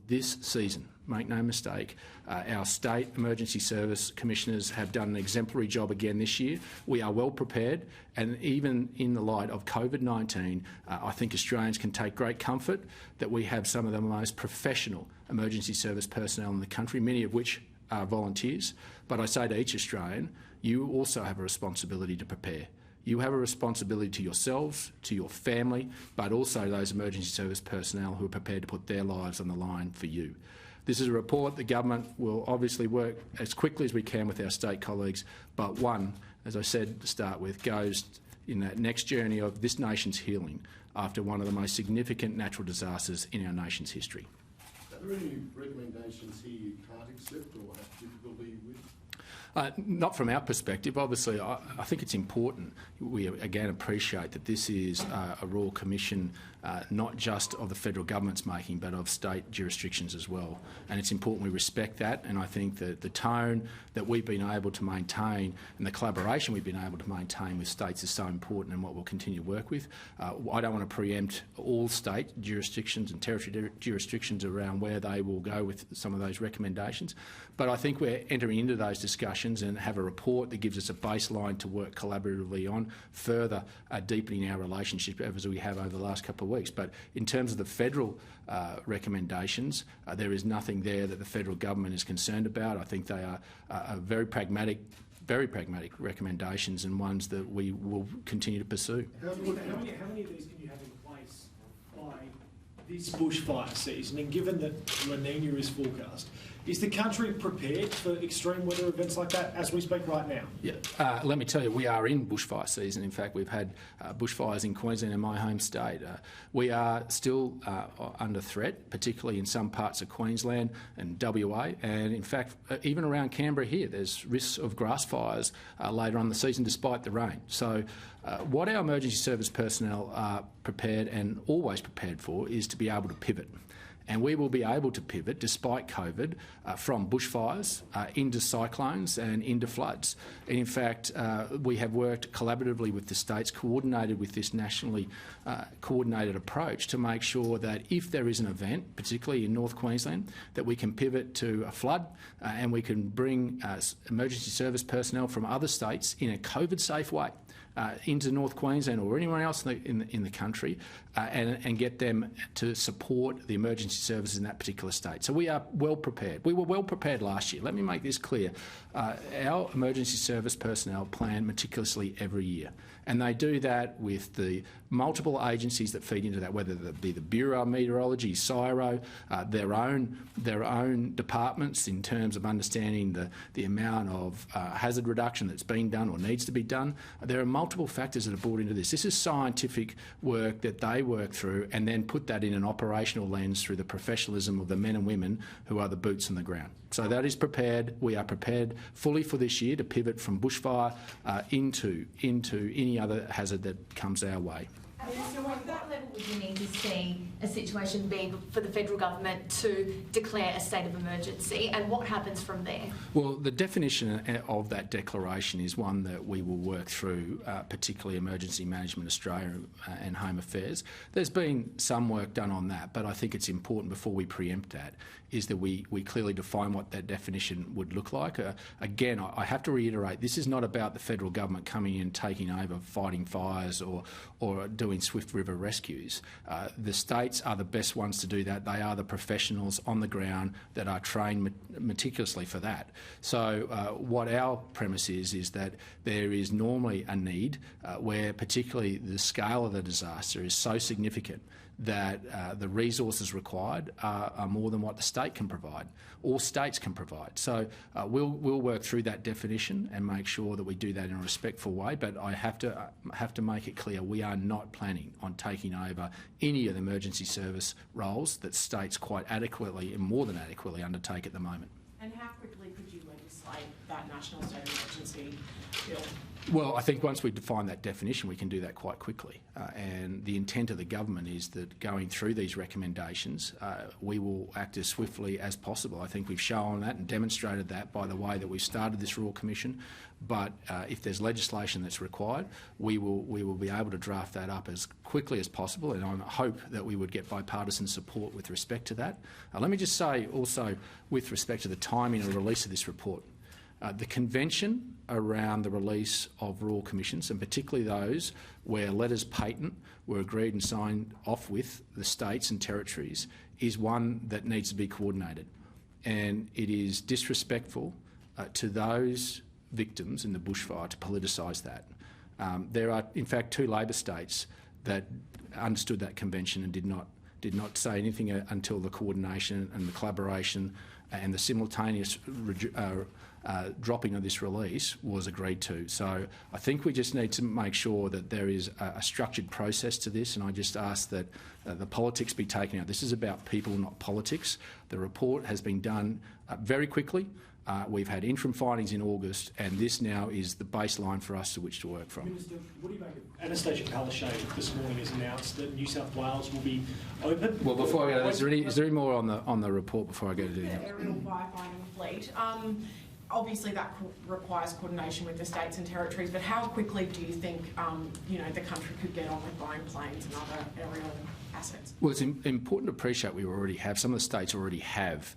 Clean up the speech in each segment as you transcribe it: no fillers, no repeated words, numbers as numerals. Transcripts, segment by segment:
this season. Make no mistake, our state emergency service commissioners have done an exemplary job again this year. We are well prepared, and even in the light of COVID-19, I think Australians can take great comfort that we have some of the most professional emergency service personnel in the country, many of which are volunteers. But I say to each Australian, you also have a responsibility to prepare. You have a responsibility to yourselves, to your family, but also those emergency service personnel who are prepared to put their lives on the line for you. This is a report the government will obviously work as quickly as we can with our state colleagues, but one, as I said to start with, goes in that next journey of this nation's healing after one of the most significant natural disasters in our nation's history. Are there any recommendations here you can't accept or have difficulty with? Not from our perspective. Obviously, I think it's important. We again appreciate that this is a Royal Commission not just of the federal government's making, but of state jurisdictions as well. And it's important we respect that. And I think that the tone that we've been able to maintain and the collaboration we've been able to maintain with states is so important, and what we'll continue to work with. I don't want to preempt all state jurisdictions and territory jurisdictions around where they will go with some of those recommendations. But I think we're entering into those discussions and have a report that gives us a baseline to work collaboratively on, further deepening our relationship as we have over the last couple of weeks. But in terms of the federal recommendations, there is nothing there that the federal government is concerned about. I think they are very pragmatic recommendations, and ones that we will continue to pursue. How many of these can you have in place by this bushfire season? And given that La Nina is forecast, is the country prepared for extreme weather events like that as we speak right now? Yeah, let me tell you, we are in bushfire season. In fact, we've had bushfires in Queensland and my home state. We are still under threat, particularly in some parts of Queensland and WA, and in fact, even around Canberra here, there's risks of grass fires later on in the season despite the rain. So what our emergency service personnel are prepared and always prepared for is to be able to pivot. And we will be able to pivot, despite COVID, from bushfires into cyclones and into floods. And in fact, we have worked collaboratively with the states, coordinated with this nationally coordinated approach to make sure that if there is an event, particularly in North Queensland, that we can pivot to a flood and we can bring emergency service personnel from other states in a COVID-safe way into North Queensland or anywhere else in the country and get them to support the emergency services in that particular state. So we are well prepared. We were well prepared last year. Let me make this clear. Our emergency service personnel plan meticulously every year, and they do that with the multiple agencies that feed into that, whether it be the Bureau of Meteorology, CSIRO, their own departments in terms of understanding the amount of hazard reduction that's being done or needs to be done. There are multiple factors that are brought into this. This is scientific work that they work through and then put that in an operational lens through the professionalism of the men and women who are the boots on the ground. So that is prepared. We are prepared fully for this year to pivot from bushfire into any other hazard that comes our way. So at what level would you need to see a situation be for the federal government to declare a state of emergency, and what happens from there? Well, the definition of that declaration is one that we will work through, particularly Emergency Management Australia and Home Affairs. There's been some work done on that, but I think it's important before we preempt that is that we clearly define what that definition would look like. Again, I have to reiterate, this is not about the federal government coming in and taking over, fighting fires or doing swift river rescues. The states are the best ones to do that. They are the professionals on the ground that are trained meticulously for that. So what our premise is that there is normally a need where particularly the scale of the disaster is so significant that the resources required are more than what the state can provide, or states can provide. So we'll work through that definition and make sure that we do that in a respectful way. But I have to make it clear we are not planning on taking over any of the emergency service roles that states quite adequately and more than adequately undertake at the moment. And how quickly could you legislate that national state of emergency bill? Well, I think once we define that definition, we can do that quite quickly. And the intent of the government is that going through these recommendations, we will act as swiftly as possible. I think we've shown that and demonstrated that by the way that we've started this Royal Commission. But if there's legislation that's required, we will be able to draft that up as quickly as possible, and I hope that we would get bipartisan support with respect to that. Let me just say also with respect to the timing of the release of this report. The convention around the release of Royal Commissions, and particularly those where letters patent were agreed and signed off with the states and territories, is one that needs to be coordinated. And it is disrespectful to those victims in the bushfire to politicise that. There are, in fact, 2 Labor states that understood that convention and did not say anything until the coordination and the collaboration and the simultaneous dropping of this release was agreed to. So I think we just need to make sure that there is a structured process to this, and I just ask that the politics be taken out. This is about people, not politics. The report has been done very quickly. We've had interim findings in August, and this now is the baseline for us to which to work from. Minister, what do you make of Anastasia Palaszczuk this morning has announced that New South Wales will be open? Well, before I go, is there any more on the report before I go to the aerial firefighting fleet? Obviously, that requires coordination with the states and territories. But how quickly do you think, the country could get on with buying planes and other aerial assets? Well, it's important to appreciate we already have. Some of the states already have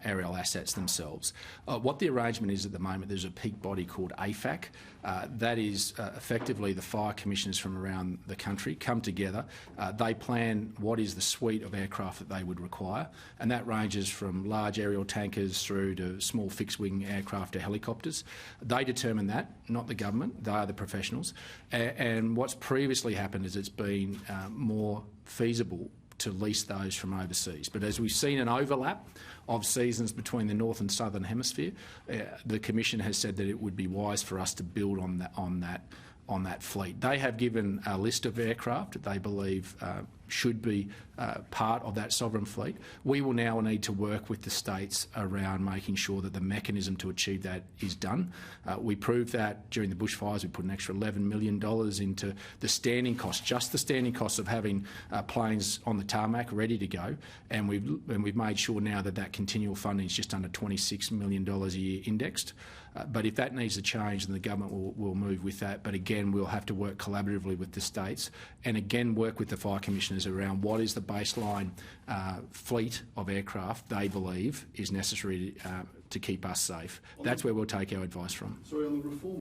aerial assets themselves. What the arrangement is at the moment, there's a peak body called AFAC. That is effectively the fire commissioners from around the country come together. They plan what is the suite of aircraft that they would require, and that ranges from large aerial tankers through to small fixed-wing aircraft to helicopters. They determine that, not the government. They are the professionals. And what's previously happened is it's been more feasible to lease those from overseas. But as we've seen an overlap of seasons between the north and southern hemisphere, the Commission has said that it would be wise for us to build on that fleet. They have given a list of aircraft that they believe should be part of that sovereign fleet. We will now need to work with the states around making sure that the mechanism to achieve that is done. We proved that during the bushfires. We put an extra $11 million into the standing costs, just the standing costs of having planes on the tarmac ready to go, and we've made sure now that that continual funding is just under $26 million a year indexed. But if that needs to change, then the government will move with that. But again, we'll have to work collaboratively with the states and again work with the fire commissioners around what is the baseline fleet of aircraft they believe is necessary to keep us safe. That's where we'll take our advice from. Sorry, on the reform